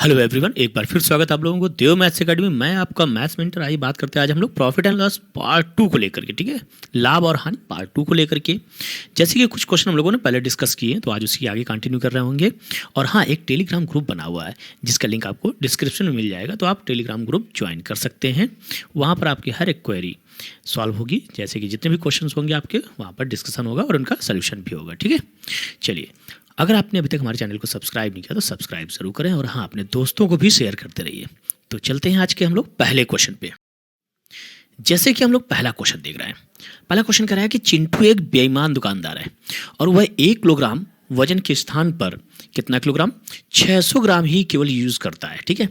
Hello everyone, एक बार फिर स्वागत आप लोगों को देव मैथ्स एकेडमी। मैं आपका मैथ्स मेंटर। आइए बात करते हैं आज हम लोग प्रॉफिट एंड लॉस पार्ट 2 को लेकर के। ठीक है, लाभ और हानि पार्ट 2 को लेकर के। जैसे कि कुछ क्वेश्चन हम लोगों ने पहले डिस्कस किए हैं, तो आज उसकी आगे कंटिन्यू कर रहे होंगे। और हाँ, एक टेलीग्राम ग्रुप बना हुआ है जिसका लिंक आपको डिस्क्रिप्शन में मिल जाएगा, तो आप टेलीग्राम ग्रुप ज्वाइन कर सकते हैं। वहाँ पर आपकी हर एक क्वेरी सॉल्व होगी, जैसे कि जितने भी क्वेश्चन होंगे आपके वहाँ पर डिस्कशन होगा और उनका सोल्यूशन भी होगा। ठीक है, चलिए, अगर आपने अभी तक हमारे चैनल को सब्सक्राइब नहीं किया तो सब्सक्राइब जरूर करें और हाँ, अपने दोस्तों को भी शेयर करते रहिए। तो चलते हैं आज के हम लोग पहले क्वेश्चन पे। जैसे कि हम लोग पहला क्वेश्चन देख रहे हैं। पहला क्वेश्चन कह रहा है कि चिंटू एक बेईमान दुकानदार है और वह 1 किलोग्राम वजन के स्थान पर कितना किलोग्राम 600 ग्राम ही केवल यूज करता है। ठीक है,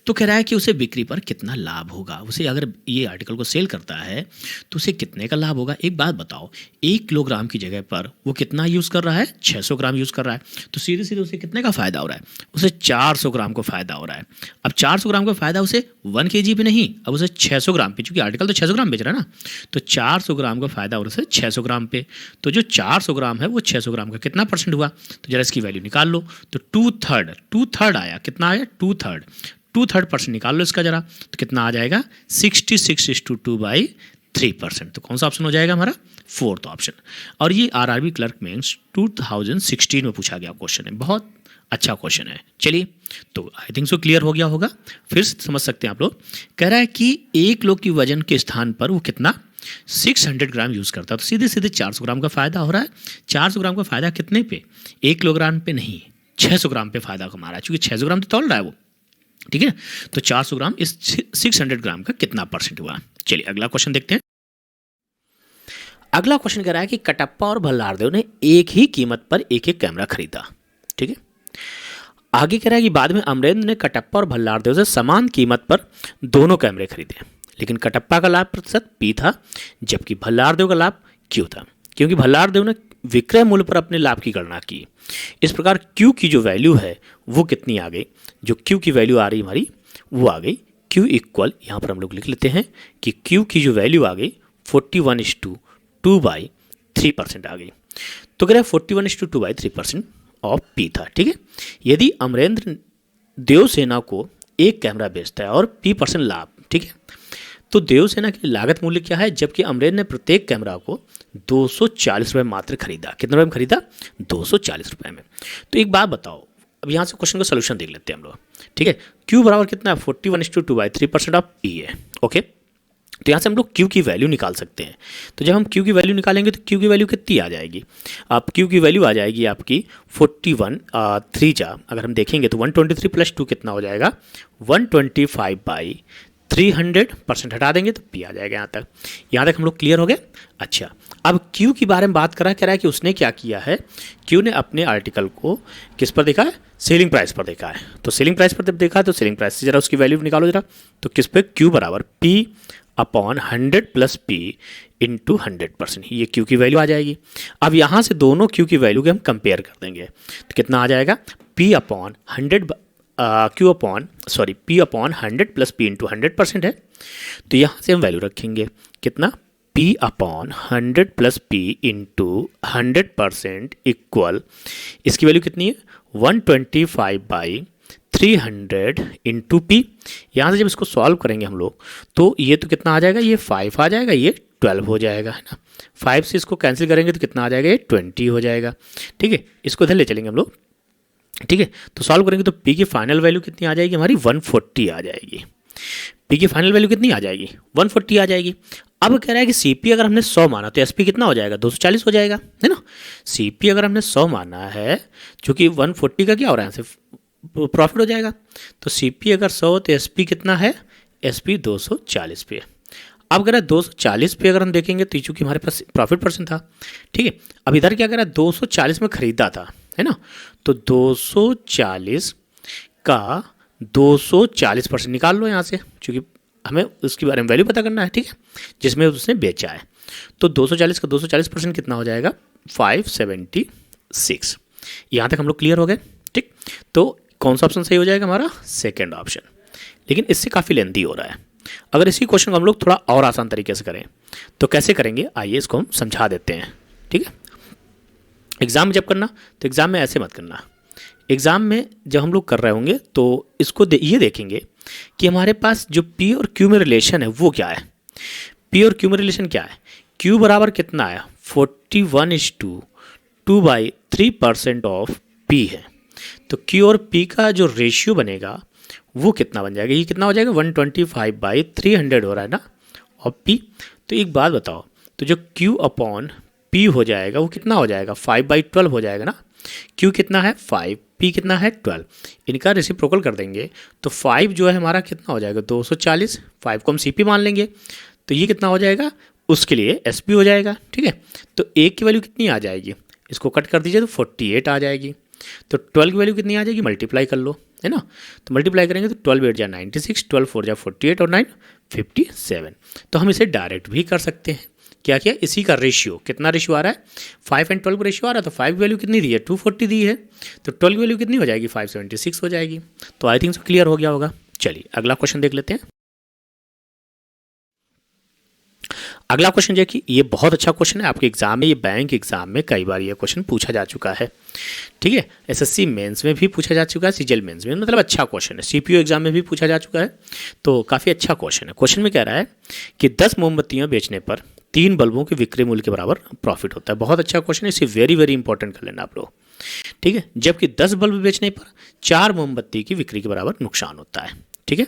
तो कह रहा है कि उसे बिक्री पर कितना लाभ होगा। उसे अगर ये आर्टिकल को सेल करता है तो उसे कितने का लाभ होगा। एक बात बताओ, 1 किलोग्राम की जगह पर वो कितना यूज कर रहा है, 600 ग्राम यूज कर रहा है, तो सीधे सीधे उसे कितने का फायदा हो रहा है, उसे 400 ग्राम का फायदा हो रहा है। अब 400 ग्राम का फायदा उसे 1 kg पे नहीं, अब उसे 600 ग्राम पे, चूंकि आर्टिकल तो 600 ग्राम बेच रहा है ना, तो 400 ग्राम का फायदा हो रहा है 600 ग्राम पे। तो जो 400 ग्राम है वो 600 ग्राम का कितना परसेंट हुआ, तो जरा इसकी वैल्यू निकाल लो। तो टू थर्ड आया, कितना आया, टू थर्ड परसेंट निकाल लो इसका जरा, तो कितना आ जाएगा 66/2/3%। तो कौन सा ऑप्शन हो जाएगा हमारा, फोर्थ ऑप्शन। और ये आरआरबी क्लर्क मेंस 2016 में पूछा गया क्वेश्चन है, बहुत अच्छा क्वेश्चन है। चलिए, तो आई थिंक सो क्लियर हो गया होगा। फिर समझ सकते हैं आप लोग। कह रहा है कि 1 किलो की वजन के स्थान पर वो कितना 600 ग्राम यूज करता है, तो सीधे सीधे 400 ग्राम का फायदा हो रहा है। 400 ग्राम का फायदा कितने पे, 1 किलोग्राम पे नहीं, 600 ग्राम पे फायदा कमा रहा है, क्योंकि 600 ग्राम तो तोल रहा है वो। ठीक है, तो 400 ग्राम इस 600 ग्राम का कितना परसेंट हुआ। चलिए अगला क्वेश्चन देखते हैं। अगला क्वेश्चन कह रहा है कि कटप्पा और भल्लारदेव ने एक ही कीमत पर एक एक कैमरा खरीदा। ठीक है, आगे कह रहा है कि बाद में अमरेंद्र ने कटप्पा और भल्लारदेव से समान कीमत पर दोनों कैमरे खरीदे, लेकिन कटप्पा का लाभ प्रतिशत P था जबकि भल्लारदेव का लाभ Q था, क्योंकि भल्लारदेव ने विक्रय मूल्य पर अपने लाभ की गणना की। इस प्रकार Q की जो वैल्यू है वो कितनी आ गई, जो Q की वैल्यू आ रही हमारी वो आ गई Q इक्वल, यहाँ पर हम लोग लिख लेते हैं कि Q की जो वैल्यू आ गई 41/2/3% आ गई। तो कह रहे हैं 41/2/3% ऑफ P था। ठीक है, यदि अमरेंद्र देवसेना को एक कैमरा बेचता है और P% लाभ, ठीक है, तो देवसेना की लागत मूल्य क्या है, जबकि अमरेंद्र ने प्रत्येक कैमरा को 240 रुपये मात्र खरीदा। कितने रुपये में खरीदा, 240 रुपये में। तो एक बात बताओ, अब यहाँ से क्वेश्चन का सोल्यूशन देख लेते हैं हम लोग। ठीक है, Q बराबर कितना है, 41/2/3% ऑफ P है। ओके, तो यहाँ से हम लोग Q की वैल्यू निकाल सकते हैं। तो जब हम Q की वैल्यू निकालेंगे तो Q की वैल्यू कितनी आ जाएगी, आप Q की वैल्यू आ जाएगी आपकी 41 अगर हम देखेंगे तो 123 + 2 कितना हो जाएगा, 125/300%। हटा देंगे तो P आ जाएगा। यहाँ तक हम लोग क्लियर हो गए। अच्छा, अब Q के बारे में बात कह रहा है कि उसने क्या किया है, Q ने अपने आर्टिकल को किस पर देखा है, सेलिंग प्राइस पर देखा है। तो सेलिंग प्राइस पर जब देखा है तो सेलिंग प्राइस से जरा उसकी वैल्यू निकालो जरा, तो किस पे, Q बराबर P/100 + P × 100%, ये Q की वैल्यू आ जाएगी। अब यहाँ से दोनों Q की वैल्यू के हम कंपेयर कर देंगे, तो कितना आ जाएगा, P/100 + P × 100% है। तो यहाँ से हम वैल्यू रखेंगे कितना, P/100 + P × 100% इक्वल, इसकी वैल्यू कितनी है, 125/300 × P। यहाँ से जब इसको सॉल्व करेंगे हम लोग तो ये तो कितना आ जाएगा, ये 5 आ जाएगा, ये 12 हो जाएगा, है ना। 5 से इसको कैंसिल करेंगे तो कितना आ जाएगा, ये 20 हो जाएगा। ठीक है, इसको इधर ले चलेंगे हम लोग। ठीक है, तो सॉल्व करेंगे तो P की फाइनल वैल्यू कितनी आ जाएगी, हमारी 140 आ जाएगी। P की फाइनल वैल्यू कितनी आ जाएगी, 140 आ जाएगी। अब कह रहा है कि CP अगर हमने 100 माना तो SP कितना हो जाएगा, 240 हो जाएगा, है ना। CP अगर हमने 100 माना है, चूंकि 140 का क्या हो रहा है, प्रॉफिट हो जाएगा। तो CP अगर 100 तो SP कितना है, SP 240 पे। अब अगर 240 पे अगर हम देखेंगे तो चूंकि हमारे पास प्रॉफिट परसेंट था, ठीक है। अब इधर क्या करा, 240 में खरीदा था, है ना, तो 240 का 240% निकाल लो यहाँ से, क्योंकि हमें उसके बारे में वैल्यू पता करना है। ठीक है, जिसमें उसने बेचा है, तो 240 का 240% कितना हो जाएगा, 576। यहाँ तक हम लोग क्लियर हो गए। ठीक, तो कौन सा ऑप्शन सही हो जाएगा हमारा, सेकेंड ऑप्शन। लेकिन इससे काफ़ी लेंथी हो रहा है। अगर इसी क्वेश्चन को हम लोग थोड़ा और आसान तरीके से करें तो कैसे करेंगे, आइए इसको हम समझा देते हैं। ठीक है, एग्जाम में जब करना तो एग्जाम में ऐसे मत करना, एग्ज़ाम में जब हम लोग कर रहे होंगे तो इसको ये देखेंगे कि हमारे पास जो पी और क्यू में रिलेशन है वो क्या है। पी और क्यू में रिलेशन क्या है, क्यू बराबर कितना है 41:2/3% ऑफ पी है। तो क्यू और पी का जो रेशियो बनेगा वो कितना बन जाएगा, ये कितना हो जाएगा 125/300 हो रहा है ना, और पी। तो एक बात बताओ, तो जो क्यू अपॉन पी हो जाएगा वो कितना हो जाएगा 5/12 हो जाएगा ना। क्यू कितना है 5, पी कितना है 12, इनका रेसिप्रोकल कर देंगे तो 5 जो है हमारा कितना हो जाएगा 240, 5 को हम सी पी मान लेंगे तो ये कितना हो जाएगा उसके लिए एस पी हो जाएगा। ठीक है, तो एक की वैल्यू कितनी आ जाएगी, इसको कट कर दीजिए तो 48 आ जाएगी। तो 12 की वैल्यू कितनी आ जाएगी, मल्टीप्लाई कर लो, है ना। तो मल्टीप्लाई करेंगे तो 12 8 जा 96, 12 4 जा 48 और 9 57। तो हम इसे डायरेक्ट भी कर सकते हैं। क्या किया, इसी का रेशियो, कितना रेशियो आ रहा है 5 एंड 12 का रेशियो आ रहा है, तो 5 की वैल्यू कितनी दी है 240 दी है, तो 12 की वैल्यू कितनी हो जाएगी 576 हो जाएगी। तो आई थिंक सो क्लियर हो गया होगा। चलिए अगला क्वेश्चन देख लेते हैं। अगला क्वेश्चन जो है कि ये बहुत अच्छा क्वेश्चन है आपके एग्जाम में, ये बैंक एग्जाम में कई बार ये क्वेश्चन पूछा जा चुका है। ठीक है, एसएससी मेंस में भी पूछा जा चुका है, सीजीएल मेंस में, मतलब अच्छा क्वेश्चन है। सीपीयू एग्जाम में भी पूछा जा चुका है, तो काफ़ी अच्छा क्वेश्चन है। क्वेश्चन में कह रहा है कि 10 मोमबत्तियाँ बेचने पर 3 बल्बों के विक्रय मूल्य के बराबर प्रॉफिट होता है। बहुत अच्छा क्वेश्चन है, इसे वेरी वेरी इंपॉर्टेंट कर लेना आप लोग। ठीक है, जबकि 10 बल्ब बेचने पर 4 मोमबत्ती की बिक्री के बराबर नुकसान होता है। ठीक है,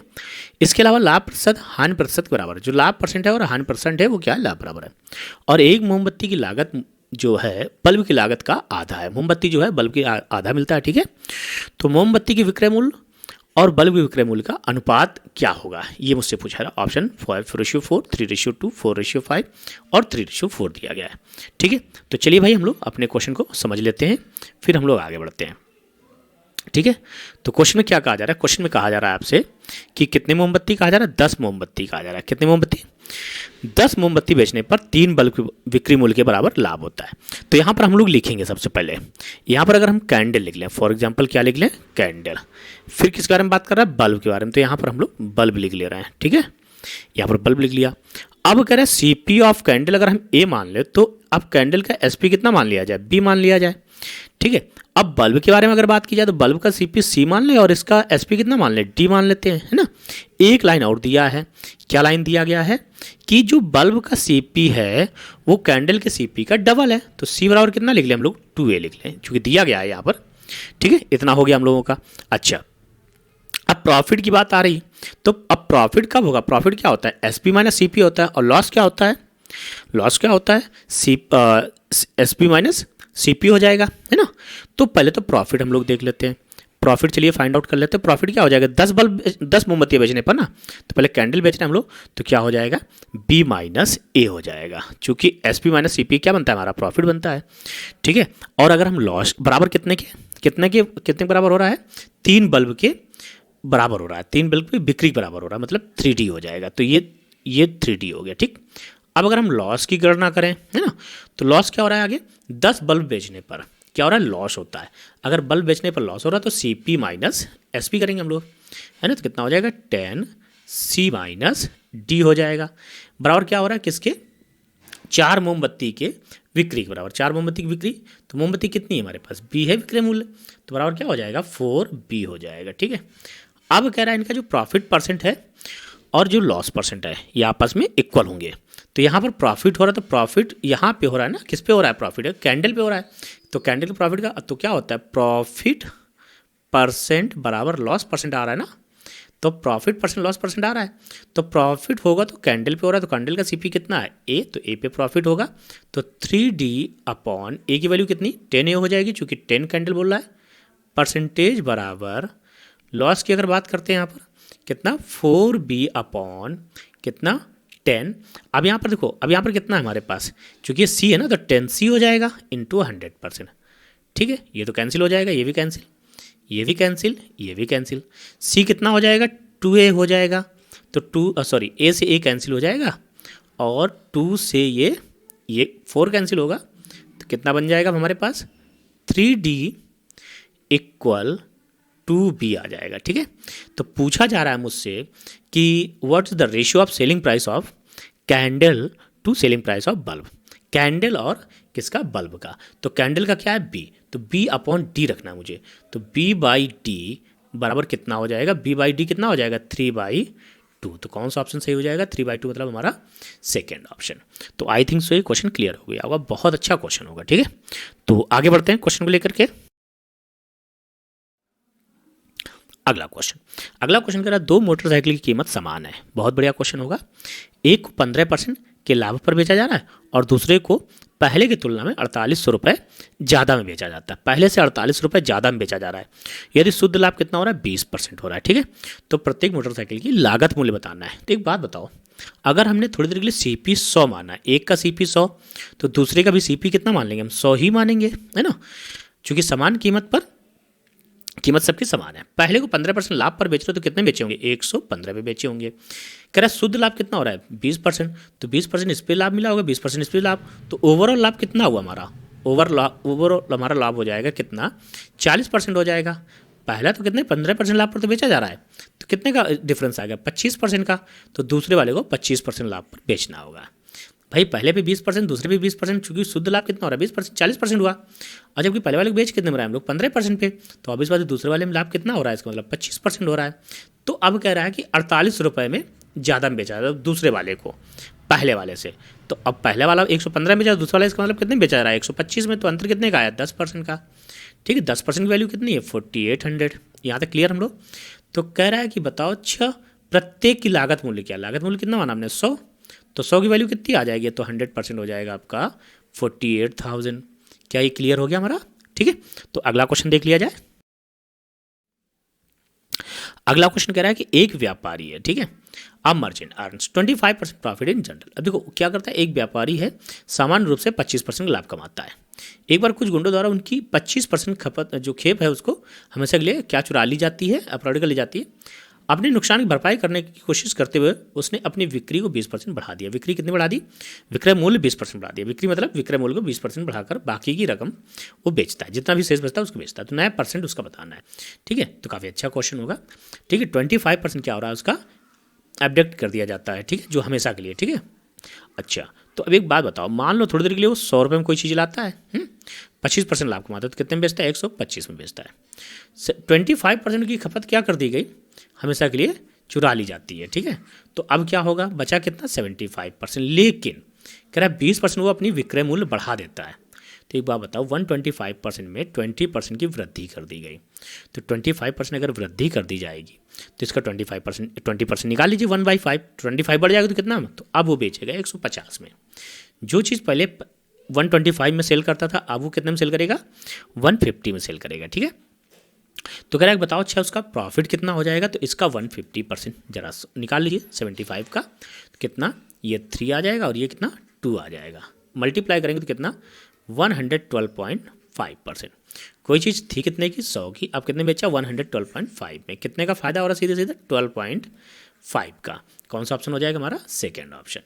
इसके अलावा लाभ प्रतिशत हानि प्रतिशत के बराबर है। जो लाभ परसेंट है और हानि परसेंट है वो क्या है, लाभ बराबर है। और एक मोमबत्ती की लागत जो है बल्ब की लागत का आधा है। मोमबत्ती जो है बल्ब की आधा मिलता है। ठीक है, तो मोमबत्ती की विक्रय मूल्य और बल्ब के विक्रय मूल्य का अनुपात क्या होगा, ये मुझसे पूछा है। ऑप्शन 5:4, 3:2, 4:5 और 3:4 दिया गया है। ठीक है, तो चलिए भाई हम लोग अपने क्वेश्चन को समझ लेते हैं, फिर हम लोग आगे बढ़ते हैं। ठीक है, तो क्वेश्चन में क्या कहा जा रहा है, क्वेश्चन में कहा जा रहा है आपसे कि कितने मोमबत्ती कहा जा रहा है, 10 मोमबत्ती कहा जा रहा है। कितने मोमबत्ती, 10 मोमबत्ती बेचने पर 3 बल्ब की बिक्री मूल्य के बराबर लाभ होता है। तो यहाँ पर हम लोग लिखेंगे सबसे पहले, यहाँ पर अगर हम कैंडल लिख लें, फॉर एग्जाम्पल क्या लिख लें, कैंडल। फिर किस बारे में बात कर रहा है, बल्ब के बारे में, तो यहाँ पर हम लोग बल्ब लिख ले रहे हैं। ठीक है, यहाँ पर बल्ब लिख लिया। अब कह रहे हैं सीपी ऑफ कैंडल अगर हम ए मान ले तो अब कैंडल का एसपी कितना मान लिया जाए, बी मान लिया जाए। ठीक है, अब बल्ब के बारे में अगर बात की जाए तो बल्ब का सीपी सी मान ले और इसका एसपी कितना मान ले, डी मान लेते हैं, है ना। एक लाइन और दिया है, क्या लाइन दिया गया है कि जो बल्ब का सीपी है वो कैंडल के सीपी का डबल है। तो सी बराबर कितना लिख लें हम लोग, 2a लिख लें, चूंकि दिया गया है यहाँ पर। ठीक है, इतना हो गया हम लोगों का। अच्छा, अब प्रॉफिट की बात आ रही, तो अब प्रॉफिट कब होगा, प्रॉफिट क्या होता है, एसपी माइनस सीपी होता है। और लॉस क्या होता है, लॉस क्या होता है, एसपी माइनस सीपी हो जाएगा, है ना। तो पहले तो प्रॉफिट हम लोग देख लेते हैं। प्रॉफिट चलिए फाइंड आउट कर लेते हैं। प्रॉफिट क्या हो जाएगा, 10 मोमबत्तियाँ बेचने पर ना, तो पहले कैंडल बेच रहे हैं हम लोग, तो क्या हो जाएगा बी माइनस ए हो जाएगा, चूंकि S P minus C P क्या बनता है, हमारा प्रॉफिट बनता है। ठीक है, और अगर हम लॉस बराबर कितने बराबर हो रहा है, 3 बल्ब के बराबर हो रहा है, 3 बल्ब की बिक्री बराबर हो रहा है, मतलब 3D हो जाएगा। तो ये 3D हो गया। ठीक, अब अगर हम लॉस की गणना करें, है ना, तो लॉस क्या हो रहा है आगे, 10 बल्ब बेचने पर क्या हो रहा है, लॉस होता है। अगर बल्ब बेचने पर लॉस हो रहा है तो C P minus S P करेंगे हम लोग, है ना। तो कितना हो जाएगा 10 सी माइनस डी हो जाएगा, बराबर क्या हो रहा है किसके, 4 मोमबत्ती के बिक्री के बराबर। 4 मोमबत्ती की बिक्री, तो मोमबत्ती कितनी है हमारे पास, बी है विक्रय मूल्य, तो बराबर क्या हो जाएगा 4b हो जाएगा। ठीक है, अब कह रहा है इनका जो प्रॉफिट परसेंट है और जो लॉस परसेंट है ये आपस में इक्वल होंगे। तो यहाँ पर प्रॉफिट हो रहा है, तो प्रॉफिट यहाँ पे हो रहा है ना, किस पे हो रहा है प्रॉफिट, है कैंडल पे हो रहा है। तो कैंडल के प्रॉफिट का तो क्या होता है, प्रॉफिट परसेंट बराबर लॉस परसेंट आ रहा है ना। तो प्रॉफिट परसेंट लॉस परसेंट आ रहा है, तो प्रॉफिट होगा तो कैंडल पे हो रहा है, तो कैंडल का सीपी कितना है ए, तो ए पे प्रॉफिट होगा। तो 3D अपॉन ए की वैल्यू कितनी 10a हो जाएगी, चूंकि 10 कैंडल बोल रहा है, परसेंटेज बराबर लॉस की अगर बात करते हैं यहाँ पर कितना 4b अपॉन कितना 10। अब यहाँ पर देखो, अब यहाँ पर कितना है हमारे पास, चूंकि ये सी है ना, तो 10c हो जाएगा इंटू 100%। ठीक है, ये तो कैंसिल हो जाएगा, ये भी कैंसिल, ये भी कैंसिल, ये भी कैंसिल। सी कितना हो जाएगा 2a हो जाएगा, तो ए से ए कैंसिल हो जाएगा और 2 से ये 4 कैंसिल होगा, तो कितना बन जाएगा हमारे पास 3D इक्वल 2b आ जाएगा। ठीक है, तो पूछा जा रहा है मुझसे कि what is the ratio of selling price of candle to selling price of bulb. Candle और किसका, बल्ब का। तो कैंडल का क्या है, बी, तो बी अपॉन डी रखना है मुझे। तो बी बाई डी बराबर कितना हो जाएगा, बी बाई डी कितना हो जाएगा, 3/2। तो कौन सा ऑप्शन सही हो जाएगा, 3/2 मतलब हमारा सेकेंड ऑप्शन। तो आई थिंक सो ये क्वेश्चन क्लियर हो गया होगा, बहुत अच्छा क्वेश्चन होगा, ठीक है। तो आगे बढ़ते हैं क्वेश्चन को लेकर के। अगला क्वेश्चन कह रहा है दो मोटरसाइकिल की कीमत समान है, बहुत बढ़िया क्वेश्चन होगा। एक को 15% के लाभ पर बेचा जा रहा है और दूसरे को पहले की तुलना में 4800 रुपये ज़्यादा में बेचा जाता है। पहले से 48 रुपये ज़्यादा में बेचा जा रहा है। यदि शुद्ध लाभ कितना हो रहा है, 20% हो रहा है, ठीक है। तो प्रत्येक मोटरसाइकिल की लागत मूल्य बताना है। तो एक बात बताओ, अगर हमने थोड़ी देर के लिए CP 100 माना, एक का CP 100, तो दूसरे का भी CP कितना मान लेंगे हम, 100 ही मानेंगे, है ना, क्योंकि समान कीमत पर कीमत सबकी समान है। पहले को 15% लाभ पर बेच रहे हो तो कितने बेचे होंगे, 115 पे बेचे होंगे। कह रहा है शुद्ध लाभ कितना हो रहा है, 20%, तो 20% इस पे लाभ मिला होगा, 20% इस पे लाभ, तो ओवरऑल लाभ कितना हुआ हमारा, ओवरऑल हमारा लाभ हो जाएगा कितना, 40% हो जाएगा। पहला तो कितने 15% लाभ पर तो बेचा जा रहा है, तो कितने का डिफरेंस आ गया, 25% का। तो दूसरे वाले को 25% लाभ पर बेचना होगा। भाई पहले पे 20%, दूसरे पे 20%, चूंकि शुद्ध लाभ कितना हो रहा है, 20%, 40% हुआ। और जबकि पहले वाले को बेच कितने में रहा है हम लोग, 15% पे, तो अब इस बात दूसरे वाले में लाभ कितना हो रहा है, इसका मतलब 25% हो रहा है। तो अब कह रहा है कि 48 रुपये में ज़्यादा में बेचा रहा है दूसरे वाले को पहले वाले से। तो अब पहले वाला 115 में बेचा, दूसरा वाला इसका मतलब कितने में बेचा रहा है, 125 में। तो अंतर कितने का आया, 10% का, ठीक है। 10% की वैल्यू कितनी है, 4800। यहाँ तक क्लियर हम लोग। तो कह रहा है कि बताओ, अच्छा प्रत्येक की लागत मूल्य क्या, लागत मूल्य कितना माना हमने, 100, तो 100 की वैल्यू कितनी आ जाएगी, तो 100% हो जाएगा आपका 48,000। क्या ये क्लियर हो गया हमारा, ठीक है। तो अगला क्वेश्चन देख लिया जाए। अगला क्वेश्चन कह रहा है कि एक व्यापारी है, ठीक है, a merchant earns 25% profit in general. अब देखो क्या करता है, एक व्यापारी है, सामान्य रूप से 25% लाभ कमाता है। एक बार कुछ गुंडों द्वारा उनकी 25% खपत जो खेप है उसको हमेशा के लिए क्या चुरा ली जाती है, अपराध कर ली जाती है। अपने नुकसान की भरपाई करने की कोशिश करते हुए उसने अपनी बिक्री को 20% बढ़ा दिया। बिक्री कितनी बढ़ा दी, विक्रय मूल्य 20% बढ़ा दिया। बिक्री मतलब विक्रय मूल्य को 20% बढ़ाकर बाकी की रकम वो बेचता है, जितना भी शेष बचता है उसको बेचता है। तो नया परसेंट उसका बताना है, ठीक है। तो काफ़ी अच्छा क्वेश्चन होगा, ठीक है। 25% क्या हो रहा है उसका, एब्डक्ट कर दिया जाता है, ठीक है, जो हमेशा के लिए, ठीक है। अच्छा, तो अब एक बात बताओ, मान लो थोड़ी देर के लिए वो 100 रुपये में कोई चीज़ लाता है, 25% लाभ कमाता है, तो कितने में बेचता है, 125 में बेचता है। 25% की खपत क्या कर दी गई, हमेशा के लिए चुरा ली जाती है, ठीक है। तो अब क्या होगा, बचा कितना, 75%। लेकिन कह रहा है 20% वो अपनी विक्रय मूल्य बढ़ा देता है। तो एक बात बताओ, 125% में 20% की वृद्धि कर दी गई, तो 25% अगर वृद्धि कर दी जाएगी तो इसका 20% निकाल लीजिए, 1/5, 25 बढ़ जाएगा तो कितना, तो अब वो बेचेगा 150 में। जो चीज़ पहले 125 में सेल करता था, अब वो कितने में सेल करेगा, 150 में सेल करेगा, ठीक है। तो कह रहा है बताओ, अच्छा उसका प्रॉफिट कितना हो जाएगा, तो इसका 150% जरा निकाल लीजिए, 75 का तो कितना, ये 3 आ जाएगा और ये कितना 2 आ जाएगा। मल्टीप्लाई करेंगे तो कितना 112.5%। कोई चीज़ थी कितने की, 100 की, अब कितने बेचा 112.5 में। कितने का फायदा हो रहा है, सीधे सीधे 12.5 का। कौन सा ऑप्शन हो जाएगा हमारा, second option.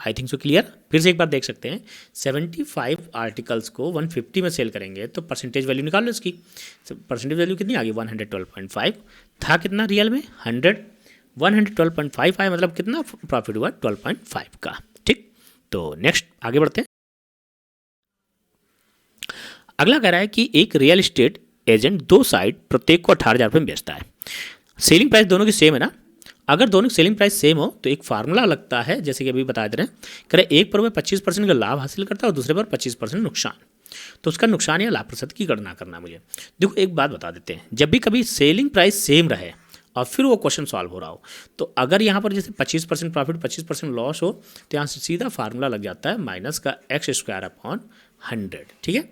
I think so clear. फिर से एक बार देख सकते हैं, 75 आर्टिकल्स को 150 में सेल करेंगे तो परसेंटेज वैल्यू निकाल लो इसकी। परसेंटेज वैल्यू कितनी आ गई, 112.5 था, कितना रियल में 112.5 आया, मतलब कितना प्रॉफिट हुआ 12.5 का, ठीक। तो नेक्स्ट आगे बढ़ते हैं। अगला कह रहा है कि एक रियल एस्टेट एजेंट 2 साइट प्रत्येक को 18,000 रुपये में बेचता है। सेलिंग प्राइस दोनों की सेम है ना। अगर दोनों की सेलिंग प्राइस सेम हो तो एक फार्मूला लगता है, जैसे कि अभी बता दे रहे हैं, कह रहे एक पर वह 25% का लाभ हासिल करता है और दूसरे पर 25% नुकसान। तो उसका नुकसान या लाभ प्रतिशत की गणना करना मुझे। देखो एक बात बता देते हैं, जब भी कभी सेलिंग प्राइस सेम रहे और फिर वो क्वेश्चन सॉल्व हो रहा हो, तो अगर यहाँ पर जैसे 25% प्रॉफिट 25% लॉस हो, तो यहाँ से सीधा फार्मूला लग जाता है माइनस का x² / 100, ठीक है।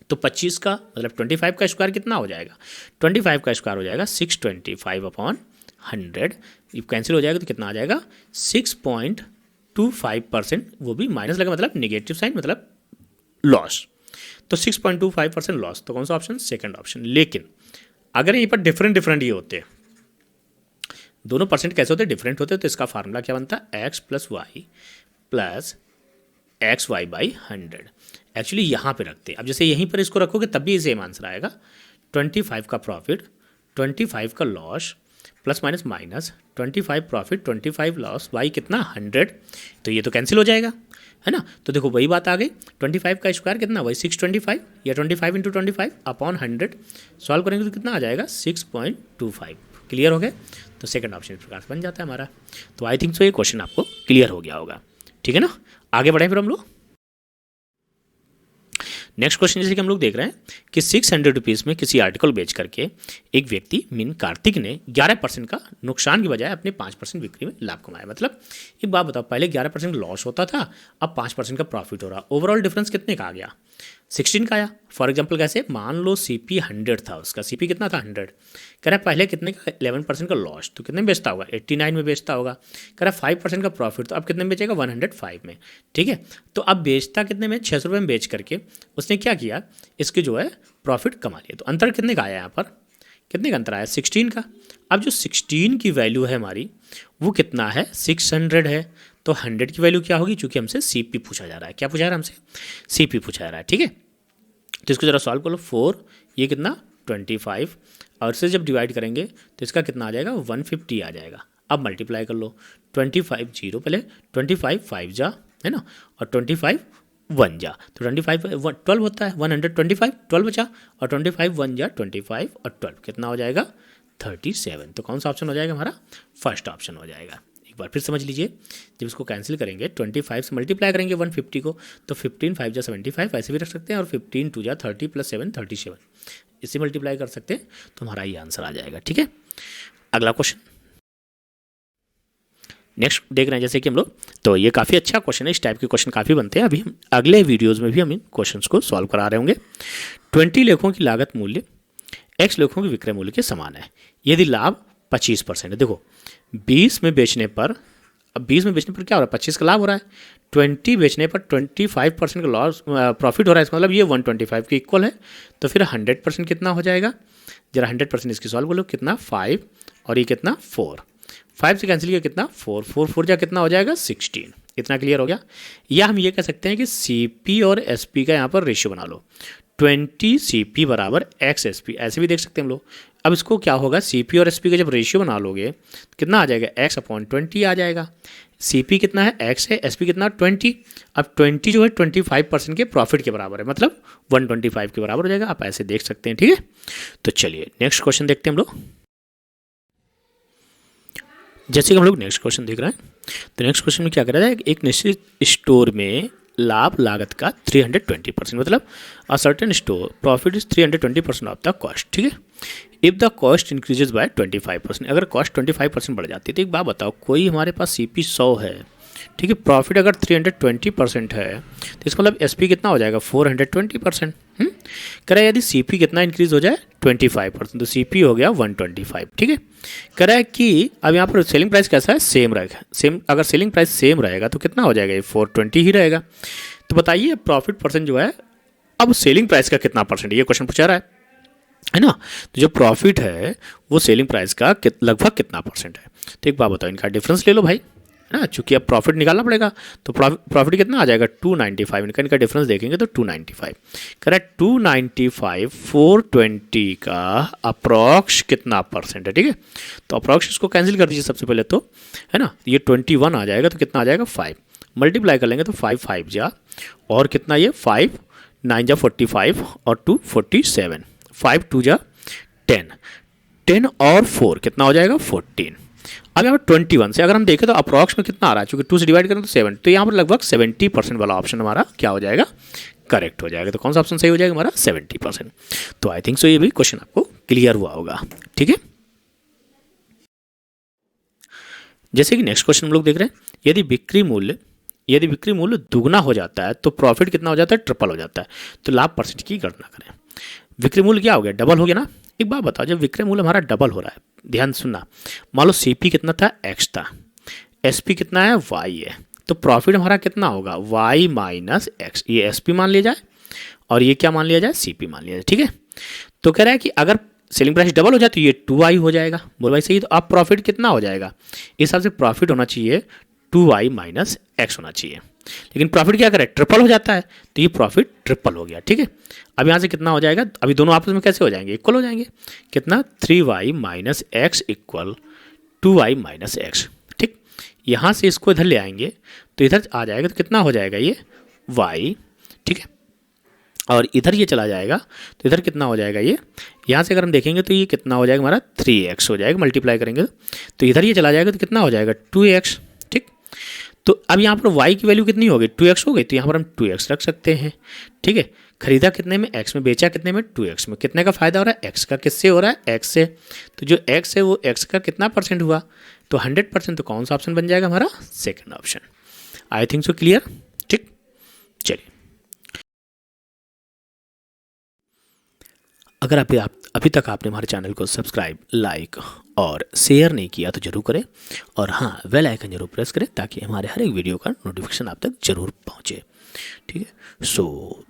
तो 25 का मतलब 25 का स्क्वायर कितना हो जाएगा, 25 का स्क्वायर हो जाएगा 625/100। ये कैंसिल हो जाएगा तो कितना आ जाएगा 6.25%, वो भी माइनस लगा मतलब नेगेटिव साइन, मतलब लॉस। तो 6.25% लॉस, तो कौन सा ऑप्शन, सेकंड ऑप्शन। लेकिन अगर यहीं पर डिफरेंट ये होते, दोनों परसेंट कैसे होते, डिफरेंट होते, तो इसका फार्मूला क्या बनता है, x + y + xy/100। एक्चुअली यहाँ पे रखते हैं, अब जैसे यहीं पर इसको रखोगे तब भी सेम आंसर आएगा। 25 का प्रॉफिट, 25 का loss, plus minus minus 25 profit 25 loss by कितना 100, तो ये तो कैंसिल हो जाएगा, है ना। तो देखो वही बात आ गई, 25 का स्क्वायर कितना वही 625 या 25 इंटू 25 अपॉन 100, सॉल्व करेंगे तो कितना आ जाएगा 6.25। क्लियर हो गया। तो सेकंड ऑप्शन इस प्रकार से बन जाता है हमारा। तो आई थिंक सो ये क्वेश्चन आपको क्लियर हो गया होगा, ठीक है ना। आगे बढ़े फिर हम लोग नेक्स्ट क्वेश्चन। जैसे कि हम लोग देख रहे हैं कि 600 रुपीज़ में किसी आर्टिकल बेच करके एक व्यक्ति मीन कार्तिक ने 11% का नुकसान की बजाय अपने 5% बिक्री में लाभ कमाया। मतलब एक बात बताओ, पहले 11% लॉस होता था, अब 5% का प्रॉफिट हो रहा। ओवरऑल डिफरेंस कितने का आ गया 16 का आया। फॉर एग्जाम्पल कैसे, मान लो CP 100 था, उसका CP कितना था 100, कह रहा है पहले कितने का 11% का लॉस, तो कितने में बेचता होगा 89 में बेचता होगा। कह रहा है 5% का प्रॉफिट, तो अब कितने में बेचेगा 105 में, ठीक है। तो अब बेचता कितने में 600 रुपये में बेच करके उसने क्या किया, इसके जो है प्रॉफिट कमा लिया। तो अंतर कितने का आया यहाँ पर, कितने का अंतर आया 16 का। अब जो 16 की वैल्यू है हमारी वो कितना है 600 है, तो 100 की वैल्यू क्या होगी, चूंकि हमसे CP पूछा जा रहा है। क्या पूछा जा रहा है हमसे, CP पूछा जा रहा है, ठीक है। तो इसको जरा सॉल्व कर लो, 4 ये कितना 25 और इससे जब डिवाइड करेंगे तो इसका कितना आ जाएगा 150 आ जाएगा। अब मल्टीप्लाई कर लो 25 जीरो, पहले 25 5 जा, है ना, और 25 1 जा, तो 25 12 होता है, 125 12 बचा, और 25 1 जा 25 और 12 कितना हो जाएगा 37। तो कौन सा ऑप्शन हो जाएगा हमारा, फर्स्ट ऑप्शन हो जाएगा। एक बार फिर समझ लीजिए, जब इसको कैंसिल करेंगे 25 से मल्टीप्लाई करेंगे 150 को, तो 15 5 जा 75 ऐसे भी रख सकते हैं, और 15 2 जा 30 प्लस 7 37 इससे मल्टीप्लाई कर सकते हैं, तो हमारा ये आंसर आ जाएगा, ठीक है। अगला क्वेश्चन नेक्स्ट देख रहे हैं जैसे कि हम लोग, तो ये काफ़ी अच्छा क्वेश्चन है, इस टाइप के क्वेश्चन काफ़ी बनते हैं। अभी हम अगले वीडियोज़ में भी हम इन क्वेश्चंस को सॉल्व करा रहे होंगे। 20 लेखों की लागत मूल्य X लेखों के विक्रय मूल्य के समान है, यदि लाभ 25% है। देखो 20 में बेचने पर, अब 20 में बेचने पर क्या हो रहा है 25 का लाभ हो रहा है, 20 बेचने पर 25% का लॉस प्रॉफिट हो रहा है, इसका मतलब ये 125 के इक्वल है। तो फिर 100% कितना हो जाएगा, जरा 100% इसकी सॉल्व कर लो, कितना 5 और ये कितना 4, 5 से कैंसिल किया कितना 4 4 4 जा कितना हो जाएगा 16। इतना क्लियर हो गया। या हम ये कह सकते हैं कि CP और SP का यहाँ पर रेशियो बना लो, 20 CP बराबर X SP, ऐसे भी देख सकते हैं हम लोग। अब इसको क्या होगा, CP और SP का जब रेशियो बना लोगे कितना आ जाएगा X अपॉन 20 आ जाएगा। CP कितना है X है, SP कितना 20। अब 20 जो है 25% के प्रॉफिट के बराबर है, मतलब 125 के बराबर हो जाएगा। आप ऐसे देख सकते हैं, ठीक है। तो चलिए नेक्स्ट क्वेश्चन देखते हैं हम लोग। जैसे कि हम लोग नेक्स्ट क्वेश्चन देख रहे हैं, तो नेक्स्ट क्वेश्चन में क्या कर रहा है, एक निश्चित स्टोर में लाभ लागत का 320%, मतलब a certain store profit is 320% of the cost, ठीक है। If the cost increases by 25%, अगर कॉस्ट 25% बढ़ जाती है, तो एक बात बताओ, कोई हमारे पास CP 100 है, ठीक है, प्रॉफिट अगर 320% है, तो इसका मतलब SP कितना हो जाएगा 420%। कह रहा है यदि CP कितना इंक्रीज हो जाए 25%, तो CP हो गया 125, ठीक है। कह रहा है कि अब यहाँ पर सेलिंग प्राइस कैसा है, सेम रहेगा, सेम, अगर सेलिंग प्राइस सेम रहेगा तो कितना हो जाएगा, ये 420 ही रहेगा। तो बताइए प्रॉफिट परसेंट जो है, अब सेलिंग प्राइस का कितना परसेंट, ये क्वेश्चन पूछा रहा है ना। तो जो प्रॉफिट है वो सेलिंग प्राइस का लगभग कितना परसेंट है। तो एक बात बताओ, इनका डिफरेंस ले लो भाई, है ना, चूंकि अब प्रॉफिट निकालना पड़ेगा, तो प्रॉफिट कितना आ जाएगा 295, इनका डिफरेंस देखेंगे तो 295। करेक्ट, 295 420 का अप्रॉक्स कितना परसेंट है, ठीक है। तो अप्रॉक्स इसको कैंसिल कर दीजिए सबसे पहले, तो है ना, ये 21 आ जाएगा, तो कितना आ जाएगा 5, मल्टीप्लाई कर लेंगे तो 5 5 जा, और कितना ये 5 9 जा 45 और 2 47, 5 2 जा 10 10 और 4 कितना हो जाएगा 14। अब यहाँ पर 21 से अगर हम देखें तो अप्रॉक्स में कितना आ रहा है, चूंकि 2 से डिवाइड करें तो 7, तो यहाँ पर लगभग 70% वाला ऑप्शन हमारा क्या हो जाएगा, करेक्ट हो जाएगा। तो कौन सा ऑप्शन सही हो जाएगा हमारा 70%। तो आई थिंक सो ये भी क्वेश्चन आपको क्लियर हुआ होगा, ठीक है। जैसे कि नेक्स्ट क्वेश्चन हम लोग देख रहे हैं, यदि बिक्री मूल्य दुगना हो जाता है तो प्रॉफिट कितना हो जाता है, ट्रिपल हो जाता है। तो लाभ परसेंट की गणना करें। विक्रय मूल्य क्या हो गया, डबल हो गया ना। एक बात बताओ, जब विक्रय मूल्य हमारा डबल हो रहा है, ध्यान सुनना, मान लो CP कितना था X था, SP कितना है Y है, तो प्रॉफिट हमारा कितना होगा Y माइनस X, ये SP मान लिया जाए और ये क्या मान लिया जाए CP मान लिया जाए, ठीक है। तो कह रहा है कि अगर सेलिंग प्राइस डबल हो जाए तो ये 2Y हो जाएगा, बोल भाई सही। तो अब प्रॉफिट कितना हो जाएगा, इस हिसाब से प्रॉफिट होना चाहिए 2Y माइनस X होना चाहिए। लेकिन प्रॉफिट क्या करे, ट्रिपल हो जाता है, तो ये प्रॉफिट ट्रिपल हो गया। ठीक है, अब यहाँ से कितना हो जाएगा, अभी दोनों आपस में कैसे हो जाएंगे, इक्वल हो जाएंगे। कितना, 3y minus x equal 2y minus x. ठीक, यहाँ से इसको इधर ले आएंगे तो इधर आ जाएगा, तो कितना हो जाएगा ये y। ठीक है, और इधर ये चला जाएगा तो इधर कितना हो जाएगा ये, यहाँ से अगर हम देखेंगे तो ये कितना हो जाएगा हमारा 3x हो जाएगा, मल्टीप्लाई करेंगे तो इधर ये चला जाएगा तो कितना हो जाएगा 2x। ठीक, तो अब यहाँ पर y की वैल्यू कितनी हो गई, 2x हो गई, तो यहाँ पर हम 2x रख सकते हैं। ठीक है, खरीदा कितने में, x में, बेचा कितने में, 2x में। कितने का फ़ायदा हो रहा है, x का। किससे हो रहा है, x से। तो जो x है वो x का कितना परसेंट हुआ, तो 100%। तो कौन सा ऑप्शन बन जाएगा हमारा, second option. I think so clear. ठीक, चलिए, अगर आप अभी तक आपने हमारे चैनल को सब्सक्राइब, लाइक और शेयर नहीं किया तो जरूर करें, और हाँ, बेल आइकन जरूर प्रेस करें ताकि हमारे हर एक वीडियो का नोटिफिकेशन आप तक जरूर पहुँचे। ठीक है, सो